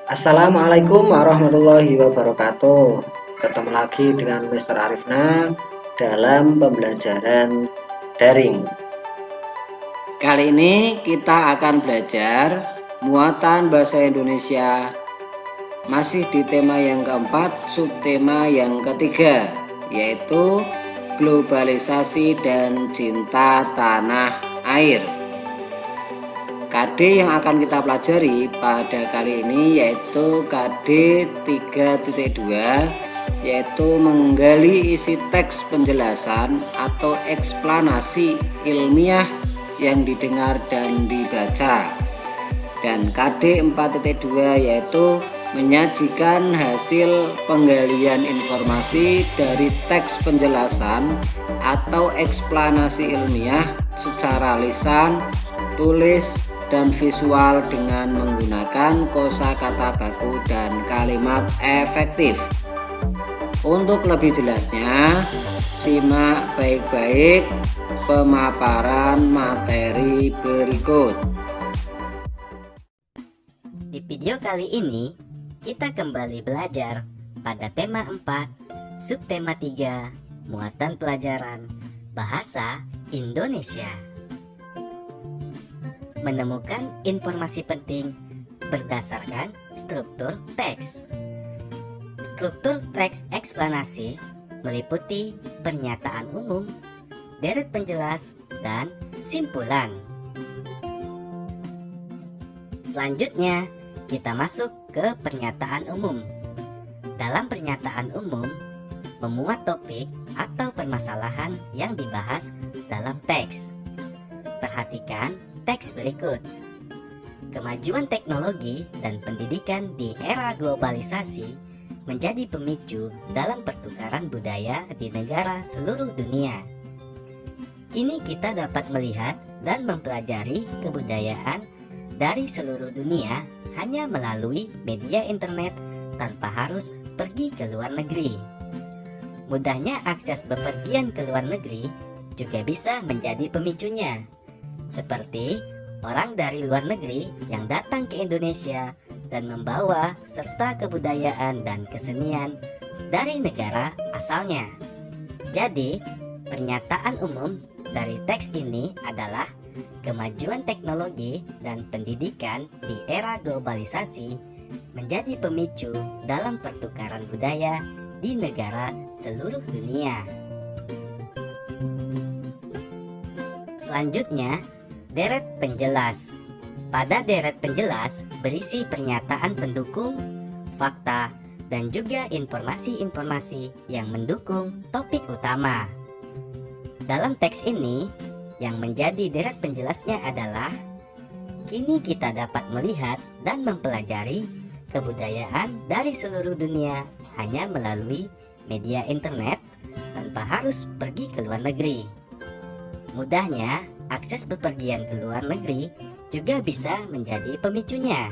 Assalamualaikum warahmatullahi wabarakatuh. Ketemu lagi dengan Mr. Arifna dalam pembelajaran daring. Kali ini kita akan belajar muatan bahasa Indonesia, masih di tema yang keempat, subtema yang ketiga, yaitu globalisasi dan cinta tanah air. KD yang akan kita pelajari pada kali ini yaitu KD 3.2, yaitu menggali isi teks penjelasan atau eksplanasi ilmiah yang didengar dan dibaca. Dan KD 4.2 yaitu menyajikan hasil penggalian informasi dari teks penjelasan atau eksplanasi ilmiah secara lisan, tulis, dan visual dengan menggunakan kosakata baku dan kalimat efektif. Untuk lebih jelasnya, simak baik-baik pemaparan materi berikut. Di video kali ini, kita kembali belajar pada tema 4, subtema 3, muatan pelajaran bahasa Indonesia. Menemukan informasi penting berdasarkan struktur teks. Struktur teks eksplanasi meliputi pernyataan umum, deret penjelas, dan simpulan. Selanjutnya, kita masuk ke pernyataan umum. Dalam pernyataan umum, memuat topik atau permasalahan yang dibahas dalam teks. Perhatikan teks berikut. Kemajuan teknologi dan pendidikan di era globalisasi menjadi pemicu dalam pertukaran budaya di negara seluruh dunia. Kini kita dapat melihat dan mempelajari kebudayaan dari seluruh dunia hanya melalui media internet tanpa harus pergi ke luar negeri. Mudahnya akses bepergian ke luar negeri juga bisa menjadi pemicunya. Seperti orang dari luar negeri yang datang ke Indonesia dan membawa serta kebudayaan dan kesenian dari negara asalnya. Jadi, pernyataan umum dari teks ini adalah kemajuan teknologi dan pendidikan di era globalisasi menjadi pemicu dalam pertukaran budaya di negara seluruh dunia. Selanjutnya, deret penjelas. Pada deret penjelas berisi pernyataan pendukung, fakta, dan juga informasi-informasi yang mendukung topik utama. Dalam teks ini, yang menjadi deret penjelasnya adalah kini kita dapat melihat dan mempelajari kebudayaan dari seluruh dunia hanya melalui media internet tanpa harus pergi ke luar negeri. Mudahnya, akses bepergian ke luar negeri juga bisa menjadi pemicunya.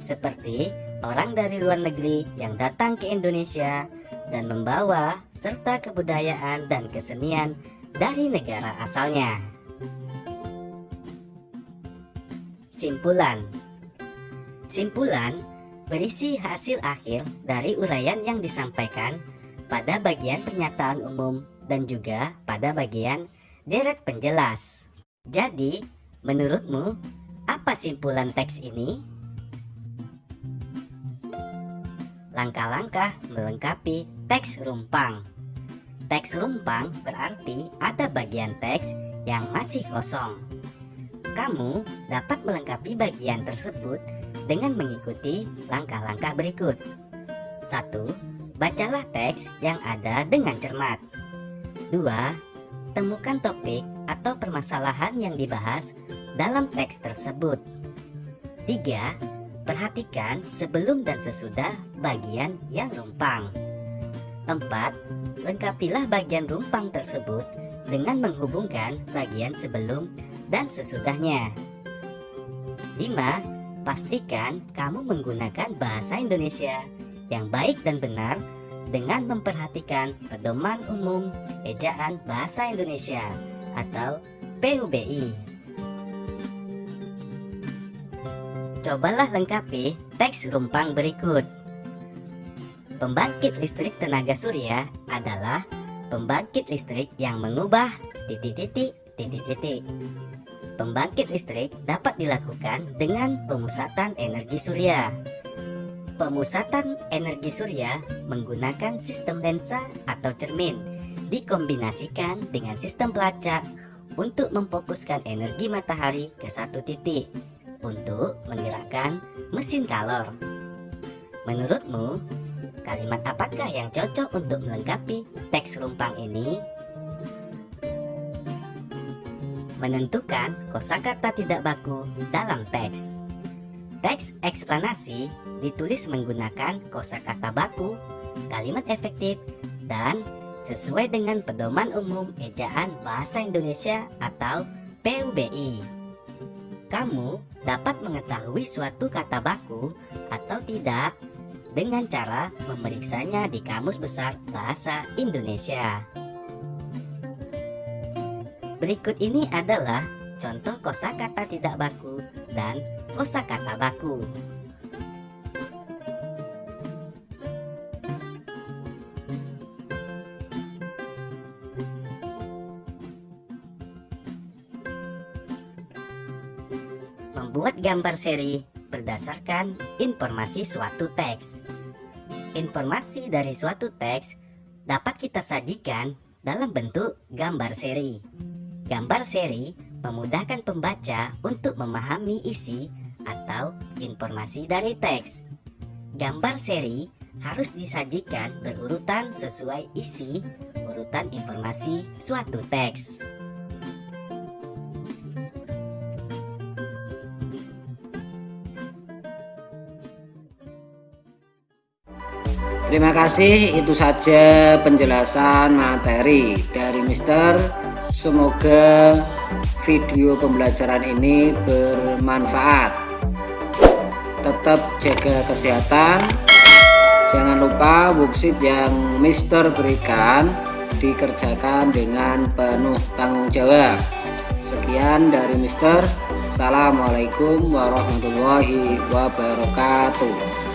Seperti orang dari luar negeri yang datang ke Indonesia dan membawa serta kebudayaan dan kesenian dari negara asalnya. Simpulan. Simpulan berisi hasil akhir dari uraian yang disampaikan pada bagian pernyataan umum dan juga pada bagian deret penjelas. Jadi, menurutmu, apa simpulan teks ini? Langkah-langkah melengkapi teks rumpang. Teks rumpang berarti ada bagian teks yang masih kosong. Kamu dapat melengkapi bagian tersebut dengan mengikuti langkah-langkah berikut. 1. Bacalah teks yang ada dengan cermat. 2. Temukan topik atau permasalahan yang dibahas dalam teks tersebut. 3. Perhatikan sebelum dan sesudah bagian yang rumpang. 4. Lengkapilah bagian rumpang tersebut dengan menghubungkan bagian sebelum dan sesudahnya. 5. Pastikan kamu menggunakan bahasa Indonesia yang baik dan benar dengan memperhatikan Pedoman Umum Ejaan Bahasa Indonesia atau PUBI. Cobalah lengkapi teks rumpang berikut. Pembangkit listrik tenaga surya adalah pembangkit listrik yang mengubah titik-titik. Pembangkit listrik dapat dilakukan dengan pemusatan energi surya. Pemusatan energi surya menggunakan sistem lensa atau cermin dikombinasikan dengan sistem pelacak untuk memfokuskan energi matahari ke satu titik untuk menggerakkan mesin kalor. Menurutmu, kalimat apakah yang cocok untuk melengkapi teks rumpang ini? Menentukan kosakata tidak baku dalam teks. Teks eksplanasi ditulis menggunakan kosakata baku, kalimat efektif, dan sesuai dengan Pedoman Umum Ejaan Bahasa Indonesia atau PUBI. Kamu dapat mengetahui suatu kata baku atau tidak dengan cara memeriksanya di Kamus Besar Bahasa Indonesia. Berikut ini adalah contoh kosakata tidak baku dan kosakata baku. Membuat gambar seri berdasarkan informasi suatu teks. Informasi dari suatu teks dapat kita sajikan dalam bentuk gambar seri. Gambar seri memudahkan pembaca untuk memahami isi atau informasi dari teks. Gambar seri harus disajikan berurutan sesuai isi urutan informasi suatu teks. Terima kasih, itu saja penjelasan materi dari Mister. Semoga video pembelajaran ini bermanfaat. Tetap jaga kesehatan. Jangan lupa worksheet yang Mister berikan dikerjakan dengan penuh tanggung jawab. Sekian dari Mister. Assalamualaikum warahmatullahi wabarakatuh.